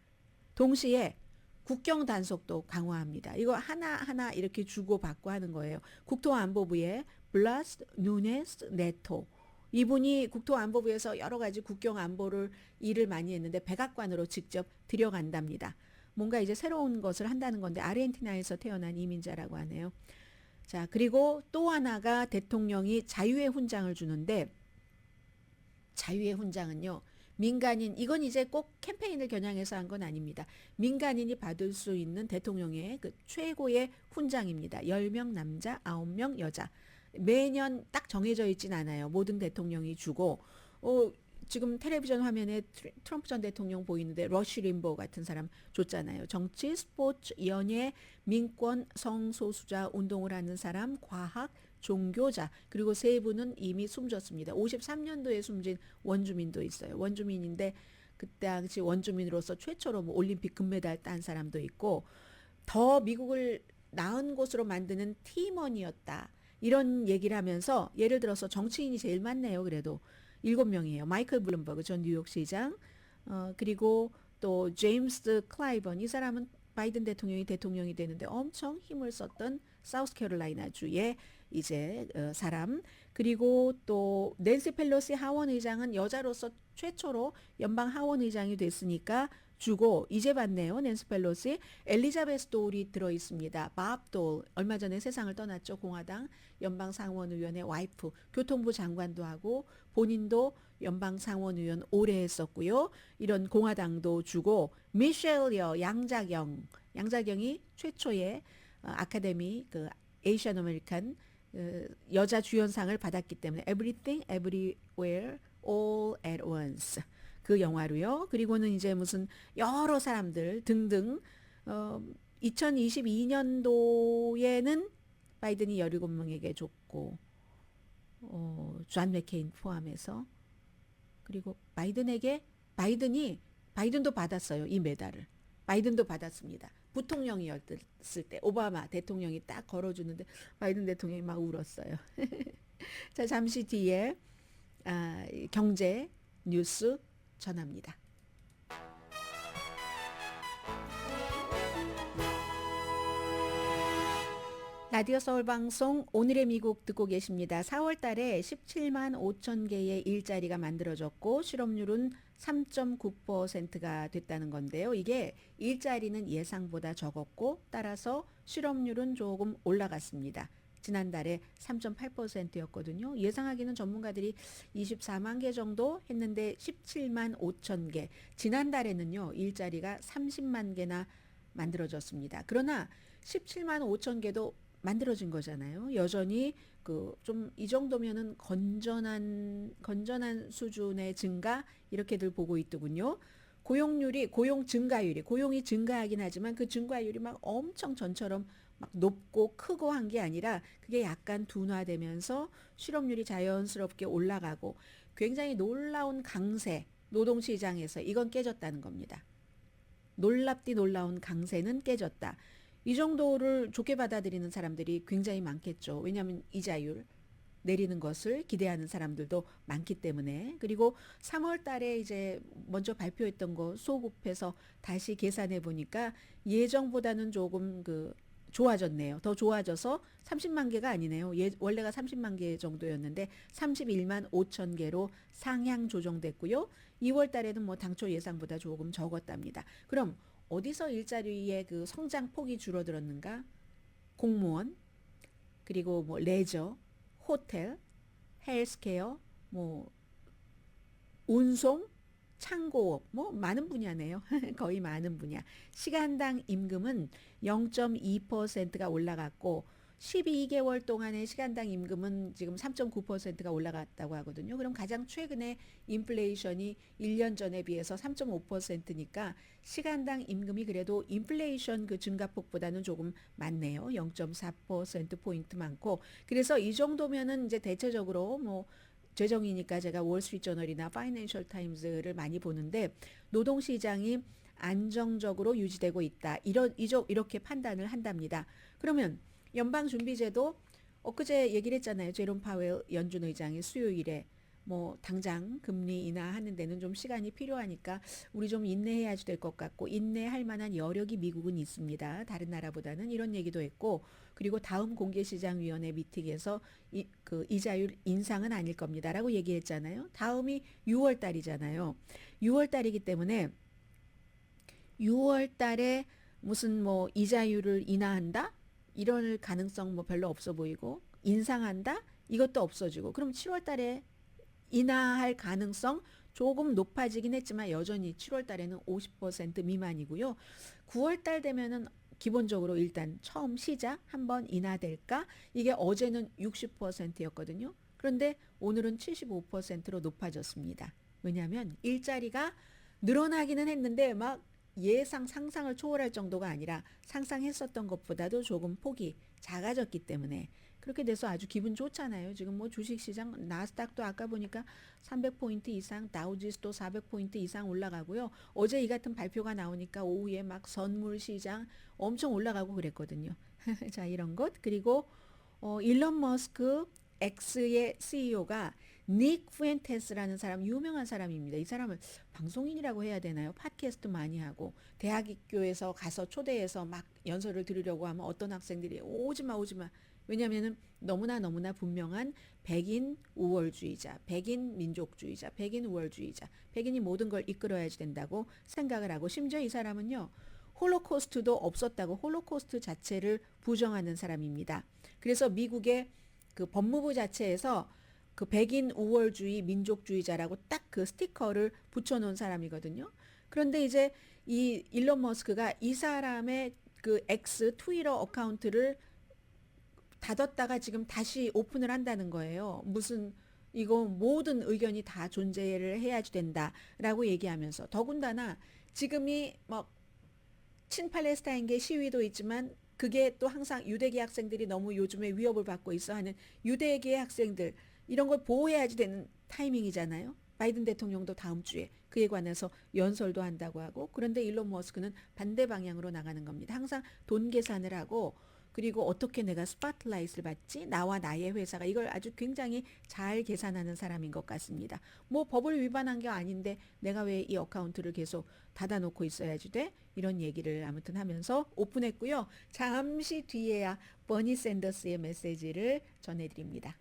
동시에 국경 단속도 강화합니다. 이거 하나하나 이렇게 주고받고 하는 거예요. 국토안보부의 블라스 누네스 네토 이분이 국토안보부에서 여러 가지 국경 안보를 일을 많이 했는데 백악관으로 직접 들여간답니다. 뭔가 이제 새로운 것을 한다는 건데 아르헨티나에서 태어난 이민자라고 하네요. 자, 그리고 또 하나가 대통령이 자유의 훈장을 주는데 자유의 훈장은요. 민간인 이건 이제 꼭 캠페인을 겨냥해서 한 건 아닙니다. 민간인이 받을 수 있는 대통령의 그 최고의 훈장입니다. 10명 남자, 9명 여자. 매년 딱 정해져 있진 않아요. 모든 대통령이 주고 지금 텔레비전 화면에 트럼프 전 대통령 보이는데 러쉬 림보 같은 사람 줬잖아요. 정치, 스포츠, 연예, 민권, 성소수자 운동을 하는 사람, 과학, 종교자 그리고 세 분은 이미 숨졌습니다. 53년도에 숨진 원주민도 있어요. 원주민인데 그때 당시 원주민으로서 최초로 뭐 올림픽 금메달 딴 사람도 있고 더 미국을 나은 곳으로 만드는 팀원이었다. 이런 얘기를 하면서 예를 들어서 정치인이 제일 많네요. 그래도 7명이에요. 마이클 블룸버그 전 뉴욕시장 그리고 또 제임스 클라이번 이 사람은 바이든 대통령이 되는데 엄청 힘을 썼던 사우스캐롤라이나 주의 이제 사람 그리고 또 낸시 펠로시 하원 의장은 여자로서 최초로 연방 하원 의장이 됐으니까 주고 이제 받네요. 낸시 펠로시 엘리자베스 돌이 들어있습니다. 밥 돌 얼마 전에 세상을 떠났죠. 공화당 연방상원의원의 와이프 교통부 장관도 하고 본인도 연방상원의원 오래 했었고요. 이런 공화당도 주고 미셸 양자경이 최초의 아카데미 그 에이시안 아메리칸 여자 주연상을 받았기 때문에 Everything Everywhere All at Once 그 영화로요. 그리고는 이제 무슨 여러 사람들 등등 2022년도에는 바이든이 17명에게 줬고 존 맥케인 포함해서 그리고 바이든도 받았어요. 이 메달을. 바이든도 받았습니다. 부통령이었을 때 오바마 대통령이 딱 걸어주는데 바이든 대통령이 막 울었어요. 자, 잠시 뒤에 경제 뉴스 전합니다. 라디오 서울 방송 오늘의 미국 듣고 계십니다. 4월 달에 17만 5천 개의 일자리가 만들어졌고 실업률은 3.9%가 됐다는 건데요. 이게 일자리는 예상보다 적었고 따라서 실업률은 조금 올라갔습니다. 지난달에 3.8%였거든요. 예상하기는 전문가들이 24만 개 정도 했는데 17만 5천 개. 지난달에는요. 일자리가 30만 개나 만들어졌습니다. 그러나 17만 5천 개도 만들어진 거잖아요. 여전히 좀 이 정도면은 건전한 수준의 증가 이렇게들 보고 있더군요. 고용 증가율이 고용이 증가하긴 하지만 그 증가율이 막 엄청 전처럼 막 높고 크고 한 게 아니라 그게 약간 둔화되면서 실업률이 자연스럽게 올라가고 굉장히 놀라운 강세 노동시장에서 이건 깨졌다는 겁니다. 놀랍디 놀라운 강세는 깨졌다. 이 정도를 좋게 받아들이는 사람들이 굉장히 많겠죠. 왜냐하면 이자율 내리는 것을 기대하는 사람들도 많기 때문에. 그리고 3월 달에 이제 먼저 발표했던 거 소급해서 다시 계산해 보니까 예정보다는 조금 좋아졌네요. 더 좋아져서 30만 개가 아니네요. 원래가 30만 개 정도였는데 31만 5천 개로 상향 조정됐고요. 2월 달에는 뭐 당초 예상보다 조금 적었답니다. 그럼 어디서 일자리의 성장 폭이 줄어들었는가? 공무원, 그리고 뭐 레저, 호텔, 헬스케어, 뭐 운송, 창고업, 뭐 많은 분야네요. 거의 많은 분야. 시간당 임금은 0.2%가 올라갔고 12개월 동안의 시간당 임금은 지금 3.9%가 올라갔다고 하거든요. 그럼 가장 최근에 인플레이션이 1년 전에 비해서 3.5%니까 시간당 임금이 그래도 인플레이션 증가폭보다는 조금 많네요. 0.4%포인트 많고. 그래서 이 정도면은 이제 대체적으로 뭐 재정이니까 제가 월스트리트저널이나 파이낸셜 타임즈를 많이 보는데 노동시장이 안정적으로 유지되고 있다. 이렇게 판단을 한답니다. 그러면 연방준비제도 엊그제 얘기를 했잖아요. 제롬 파웰 연준 의장이 수요일에 뭐 당장 금리 인하하는 데는 좀 시간이 필요하니까 우리 좀 인내해야 될 것 같고 인내할 만한 여력이 미국은 있습니다. 다른 나라보다는 이런 얘기도 했고 그리고 다음 공개시장위원회 미팅에서 이자율 인상은 아닐 겁니다라고 얘기했잖아요. 다음이 6월 달이잖아요. 6월 달이기 때문에 6월 달에 무슨 뭐 이자율을 인하한다? 이럴 가능성 뭐 별로 없어 보이고 인상한다? 이것도 없어지고 그럼 7월 달에 인하할 가능성 조금 높아지긴 했지만 여전히 7월 달에는 50% 미만이고요. 9월 달 되면은 기본적으로 일단 처음 시작 한번 인하될까? 이게 어제는 60%였거든요. 그런데 오늘은 75%로 높아졌습니다. 왜냐하면 일자리가 늘어나기는 했는데 막 상상을 초월할 정도가 아니라 상상했었던 것보다도 조금 폭이 작아졌기 때문에 그렇게 돼서 아주 기분 좋잖아요. 지금 뭐 주식시장 나스닥도 아까 보니까 300포인트 이상, 다우지수도 400포인트 이상 올라가고요. 어제 이 같은 발표가 나오니까 오후에 막 선물시장 엄청 올라가고 그랬거든요. 자, 이런 것. 그리고 일론 머스크 X의 CEO가 닉 푸엔테스라는 사람 유명한 사람입니다. 이 사람을 방송인이라고 해야 되나요? 팟캐스트 많이 하고 대학교에서 가서 초대해서 막 연설을 들으려고 하면 어떤 학생들이 오지마 왜냐하면 너무나 분명한 백인 우월주의자, 백인 민족주의자, 백인 우월주의자, 백인이 모든 걸 이끌어야지 된다고 생각을 하고 심지어 이 사람은요. 홀로코스트도 없었다고 홀로코스트 자체를 부정하는 사람입니다. 그래서 미국의 법무부 자체에서 백인 우월주의 민족주의자라고 딱 스티커를 붙여놓은 사람이거든요. 그런데 이제 이 일론 머스크가 이 사람의 X 트위터 어카운트를 닫았다가 지금 다시 오픈을 한다는 거예요. 이거 모든 의견이 다 존재를 해야지 된다라고 얘기하면서 더군다나 지금이 뭐 친팔레스타인계 시위도 있지만 그게 또 항상 유대계 학생들이 너무 요즘에 위협을 받고 있어 하는 유대계 학생들 이런 걸 보호해야지 되는 타이밍이잖아요. 바이든 대통령도 다음 주에 그에 관해서 연설도 한다고 하고 그런데 일론 머스크는 반대 방향으로 나가는 겁니다. 항상 돈 계산을 하고 그리고 어떻게 내가 스팟라이트를 받지? 나와 나의 회사가 이걸 아주 굉장히 잘 계산하는 사람인 것 같습니다. 뭐 법을 위반한 게 아닌데 내가 왜 이 어카운트를 계속 닫아놓고 있어야지 돼? 이런 얘기를 아무튼 하면서 오픈했고요. 잠시 뒤에야 버니 샌더스의 메시지를 전해드립니다.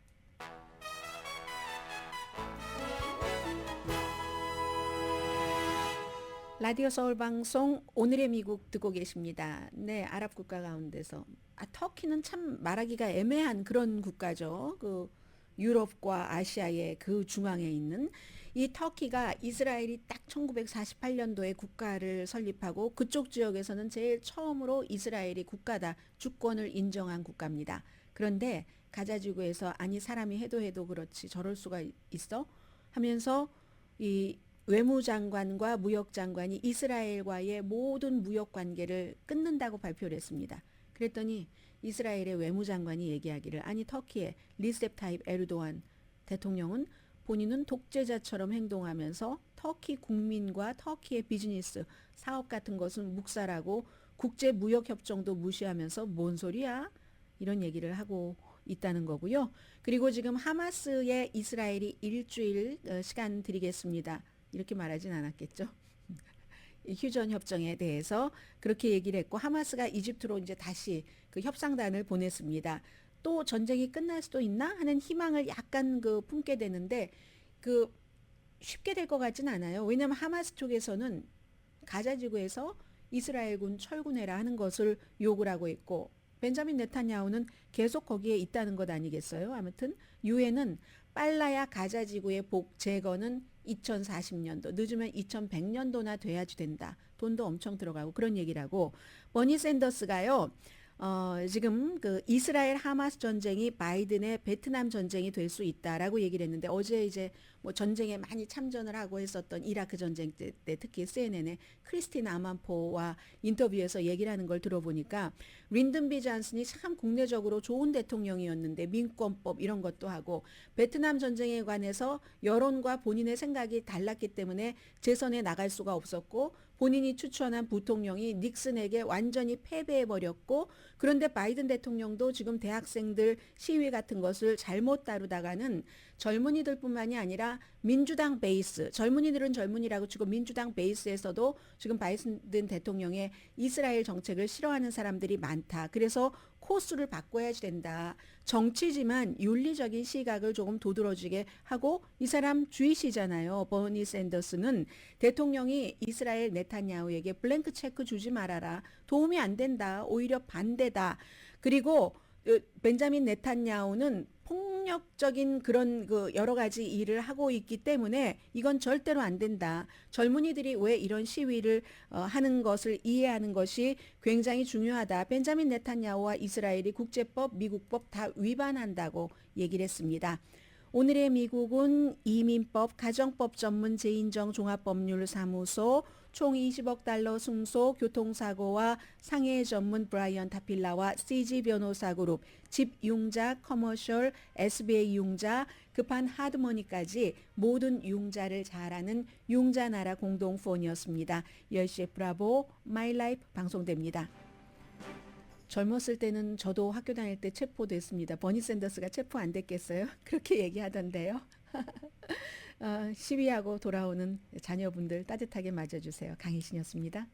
라디오 서울 방송 오늘의 미국 듣고 계십니다. 네, 아랍 국가 가운데서 터키는 참 말하기가 애매한 그런 국가죠. 그 유럽과 아시아의 그 중앙에 있는 이 터키가 이스라엘이 딱 1948년도에 국가를 설립하고 그쪽 지역에서는 제일 처음으로 이스라엘이 국가다 주권을 인정한 국가입니다. 그런데 가자지구에서 아니 사람이 해도 그렇지 저럴 수가 있어 하면서 이 외무장관과 무역장관이 이스라엘과의 모든 무역 관계를 끊는다고 발표를 했습니다. 그랬더니 이스라엘의 외무장관이 얘기하기를 아니 터키의 리셉 타입 에르도안 대통령은 본인은 독재자처럼 행동하면서 터키 국민과 터키의 비즈니스 사업 같은 것은 묵살하고 국제무역협정도 무시하면서 뭔 소리야? 이런 얘기를 하고 있다는 거고요. 그리고 지금 하마스에 이스라엘이 일주일 시간 드리겠습니다. 이렇게 말하진 않았겠죠. 휴전 협정에 대해서 그렇게 얘기를 했고 하마스가 이집트로 이제 다시 그 협상단을 보냈습니다. 또 전쟁이 끝날 수도 있나 하는 희망을 약간 그 품게 되는데 그 쉽게 될 것 같진 않아요. 왜냐하면 하마스 쪽에서는 가자지구에서 이스라엘군 철군해라 하는 것을 요구를 하고 있고 벤자민 네타냐후는 계속 거기에 있다는 것 아니겠어요? 아무튼 유엔은 빨라야 가자지구의 복 제거는 2040년도 늦으면 2100년도나 돼야지 된다. 돈도 엄청 들어가고 그런 얘기를 하고 버니 샌더스가요. 지금 그 이스라엘 하마스 전쟁이 바이든의 베트남 전쟁이 될 수 있다라고 얘기를 했는데 어제 이제 뭐 전쟁에 많이 참전을 하고 했었던 이라크 전쟁 때 특히 CNN의 크리스틴 아만포와 인터뷰에서 얘기를 하는 걸 들어보니까 린든 B 존슨이 참 국내적으로 좋은 대통령이었는데 민권법 이런 것도 하고 베트남 전쟁에 관해서 여론과 본인의 생각이 달랐기 때문에 재선에 나갈 수가 없었고 본인이 추천한 부통령이 닉슨에게 완전히 패배해버렸고 그런데 바이든 대통령도 지금 대학생들 시위 같은 것을 잘못 다루다가는 젊은이들뿐만이 아니라 민주당 베이스 젊은이들은 젊은이라고 치고 민주당 베이스에서도 지금 바이든 대통령의 이스라엘 정책을 싫어하는 사람들이 많다. 그래서 코스를 바꿔야지 된다. 정치지만 윤리적인 시각을 조금 도드라지게 하고 이 사람 주이시잖아요. 버니 샌더스는 대통령이 이스라엘 네타냐후에게 블랭크 체크 주지 말아라. 도움이 안 된다. 오히려 반대다. 그리고 벤자민 네타냐후는 폭력적인 그런 그 여러 가지 일을 하고 있기 때문에 이건 절대로 안 된다. 젊은이들이 왜 이런 시위를 하는 것을 이해하는 것이 굉장히 중요하다. 벤자민 네타냐후와 이스라엘이 국제법, 미국법 다 위반한다고 얘기를 했습니다. 오늘의 미국은 이민법, 가정법 전문 재인정 종합법률사무소, 총 20억 달러 승소, 교통사고와 상해 전문 브라이언 타필라와 CG 변호사 그룹, 집 융자, 커머셜, SBA 융자, 급한 하드머니까지 모든 융자를 잘하는 융자나라 공동폰이었습니다. 10시에 브라보, 마이라이프 방송됩니다. 젊었을 때는 저도 학교 다닐 때 체포됐습니다. 버니 샌더스가 체포 안 됐겠어요? 그렇게 얘기하던데요. 시위하고 돌아오는 자녀분들 따뜻하게 맞아주세요. 강희신이었습니다.